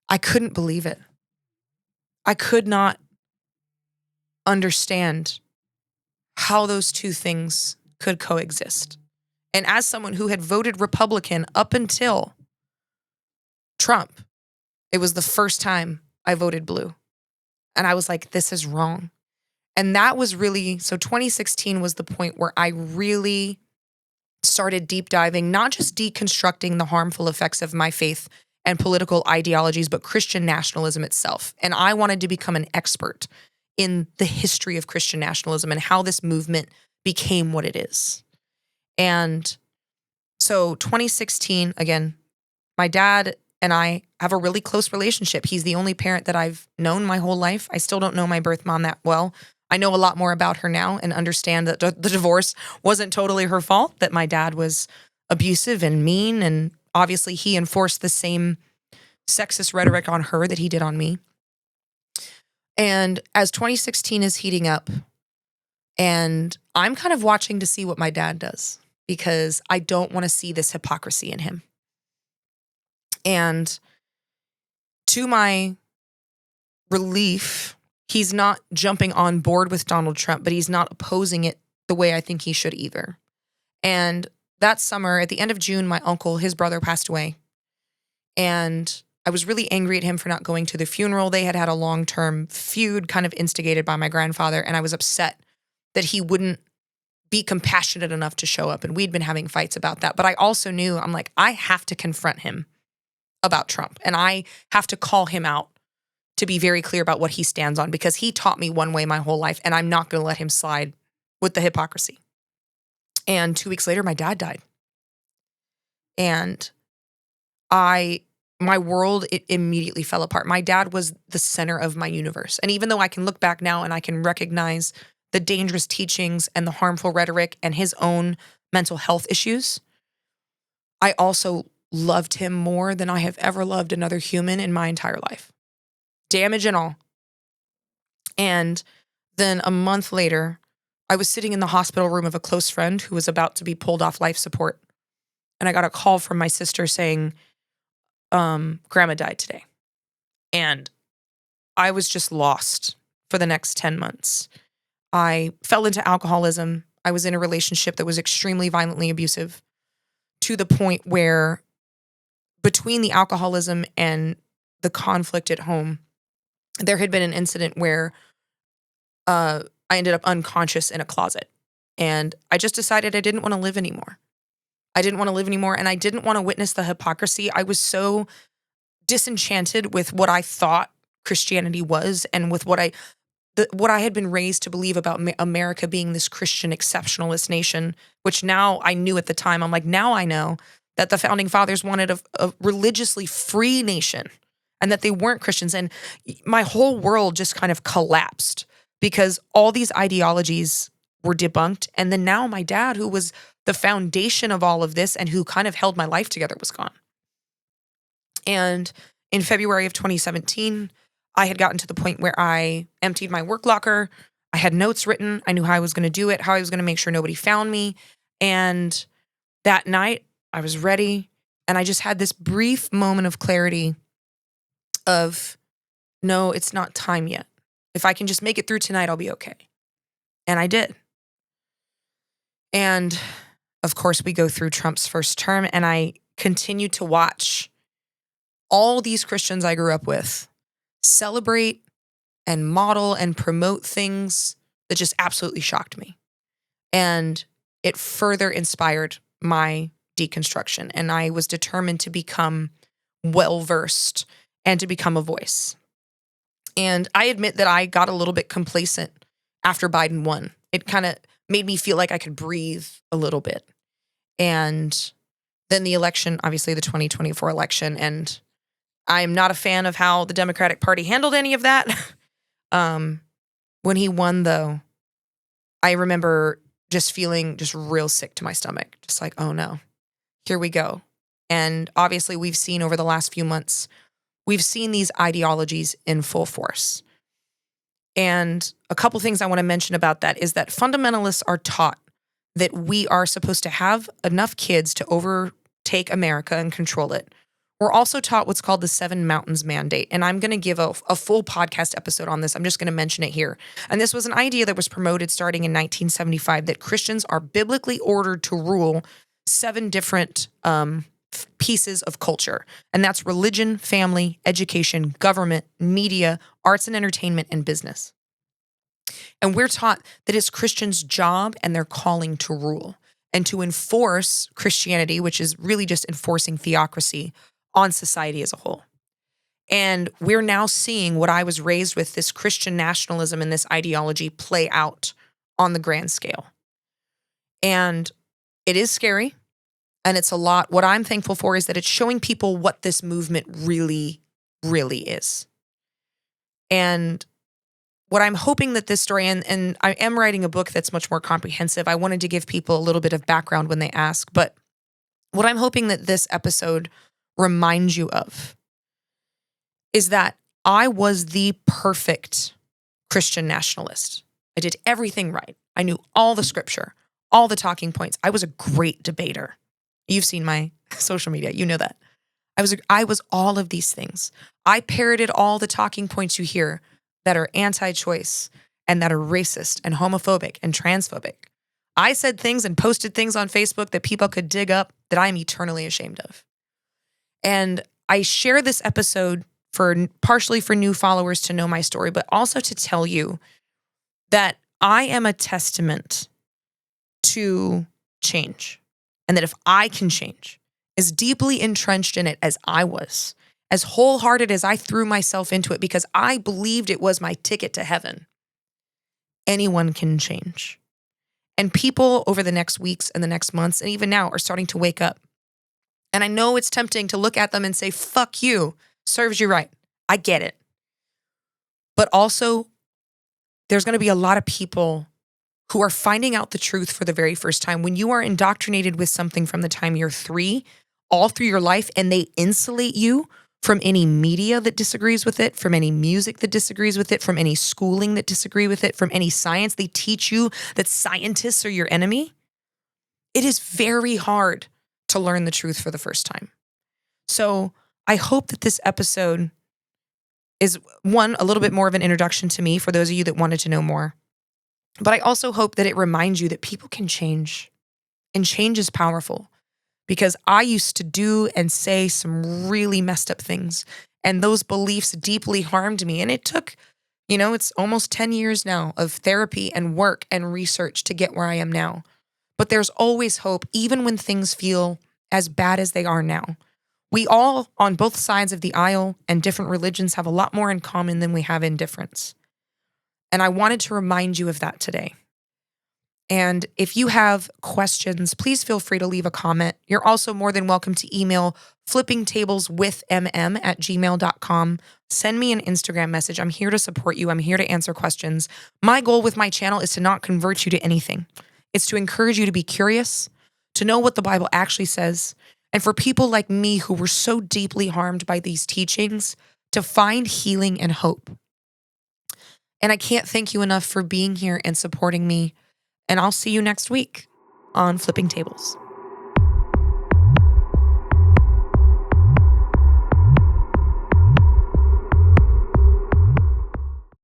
I couldn't believe it. I could not understand how those two things could coexist. And as someone who had voted Republican up until Trump, it was the first time I voted blue. And I was like, this is wrong. And that was really, so 2016 was the point where I really started deep diving, not just deconstructing the harmful effects of my faith and political ideologies, but Christian nationalism itself. And I wanted to become an expert in the history of Christian nationalism and how this movement became what it is. And so 2016, again, my dad and I have a really close relationship. He's the only parent that I've known my whole life. I still don't know my birth mom that well. I know a lot more about her now and understand that the divorce wasn't totally her fault, that my dad was abusive and mean, and obviously he enforced the same sexist rhetoric on her that he did on me. And as 2016 is heating up, and I'm kind of watching to see what my dad does, because I don't want to see this hypocrisy in him. And to my relief, he's not jumping on board with Donald Trump, but he's not opposing it the way I think he should either. And that summer, at the end of June, my uncle, his brother, passed away. And I was really angry at him for not going to the funeral. They had had a long-term feud kind of instigated by my grandfather, and I was upset that he wouldn't be compassionate enough to show up. And we'd been having fights about that. But I also knew, I'm like, I have to confront him about Trump, and I have to call him out to be very clear about what he stands on, because he taught me one way my whole life, and I'm not going to let him slide with the hypocrisy. And 2 weeks later, my dad died. And my world, it immediately fell apart. My dad was the center of my universe. And even though I can look back now and I can recognize the dangerous teachings and the harmful rhetoric and his own mental health issues, I also loved him more than I have ever loved another human in my entire life. Damage and all. And then a month later, I was sitting in the hospital room of a close friend who was about to be pulled off life support. And I got a call from my sister saying, Grandma died today. And I was just lost for the next 10 months. I fell into alcoholism. I was in a relationship that was extremely violently abusive, to the point where between the alcoholism and the conflict at home, there had been an incident where I ended up unconscious in a closet. And I just decided I didn't want to live anymore. I didn't want to live anymore, and I didn't want to witness the hypocrisy. I was so disenchanted with what I thought Christianity was, and with what I had been raised to believe about America being this Christian exceptionalist nation, which now I knew at the time. I'm like, now I know that the founding fathers wanted a religiously free nation and that they weren't Christians. And my whole world just kind of collapsed because all these ideologies were debunked. And then now my dad, who was the foundation of all of this and who kind of held my life together, was gone. And in February of 2017, I had gotten to the point where I emptied my work locker. I had notes written. I knew how I was going to do it, how I was going to make sure nobody found me. And that night, I was ready. And I just had this brief moment of clarity of, no, it's not time yet. If I can just make it through tonight, I'll be okay. And I did. And of course, we go through Trump's first term, and I continue to watch all these Christians I grew up with celebrate and model and promote things that just absolutely shocked me. And it further inspired my deconstruction. And I was determined to become well-versed and to become a voice. And I admit that I got a little bit complacent after Biden won. It kind of made me feel like I could breathe a little bit. And then the election, obviously the 2024 election, and I'm not a fan of how the Democratic Party handled any of that. When he won, though, I remember just feeling just real sick to my stomach. Just like, oh no, here we go. And obviously we've seen over the last few months, we've seen these ideologies in full force. And a couple things I want to mention about that is that fundamentalists are taught that we are supposed to have enough kids to overtake America and control it. We're also taught what's called the 7 Mountains Mandate. And I'm going to give a full podcast episode on this. I'm just going to mention it here. And this was an idea that was promoted starting in 1975, that Christians are biblically ordered to rule 7 different pieces of culture. And that's religion, family, education, government, media, arts and entertainment, and business. And we're taught that it's Christians' job and their calling to rule and to enforce Christianity, which is really just enforcing theocracy on society as a whole. And we're now seeing what I was raised with, this Christian nationalism and this ideology, play out on the grand scale. And it is scary, and it's a lot. What I'm thankful for is that it's showing people what this movement really, really is. And what I'm hoping that this story, and I am writing a book that's much more comprehensive. I wanted to give people a little bit of background when they ask, but what I'm hoping that this episode reminds you of is that I was the perfect Christian nationalist. I did everything right. I knew all the scripture, all the talking points. I was a great debater. You've seen my social media. You know that. I was all of these things. I parroted all the talking points you hear that are anti-choice and that are racist and homophobic and transphobic. I said things and posted things on Facebook that people could dig up that I am eternally ashamed of. And I share this episode partially for new followers to know my story, but also to tell you that I am a testament to change. And that if I can change, as deeply entrenched in it as I was, as wholehearted as I threw myself into it because I believed it was my ticket to heaven, anyone can change. And people over the next weeks and the next months, and even now, are starting to wake up. And I know it's tempting to look at them and say, fuck you, serves you right. I get it. But also, there's going to be a lot of people who are finding out the truth for the very first time. When you are indoctrinated with something from the time you're 3, all through your life, and they insulate you from any media that disagrees with it, from any music that disagrees with it, from any schooling that disagree with it, from any science, they teach you that scientists are your enemy. It is very hard to learn the truth for the first time. So I hope that this episode is, one, a little bit more of an introduction to me for those of you that wanted to know more. But I also hope that it reminds you that people can change, and change is powerful, because I used to do and say some really messed up things, and those beliefs deeply harmed me. And it took, it's almost 10 years now of therapy and work and research to get where I am now. But there's always hope, even when things feel as bad as they are now. We all, on both sides of the aisle and different religions, have a lot more in common than we have in difference. And I wanted to remind you of that today. And if you have questions, please feel free to leave a comment. You're also more than welcome to email flippingtableswithmm@gmail.com. Send me an Instagram message. I'm here to support you. I'm here to answer questions. My goal with my channel is to not convert you to anything. It's to encourage you to be curious, to know what the Bible actually says, and for people like me who were so deeply harmed by these teachings to find healing and hope. And I can't thank you enough for being here and supporting me. And I'll see you next week on Flipping Tables.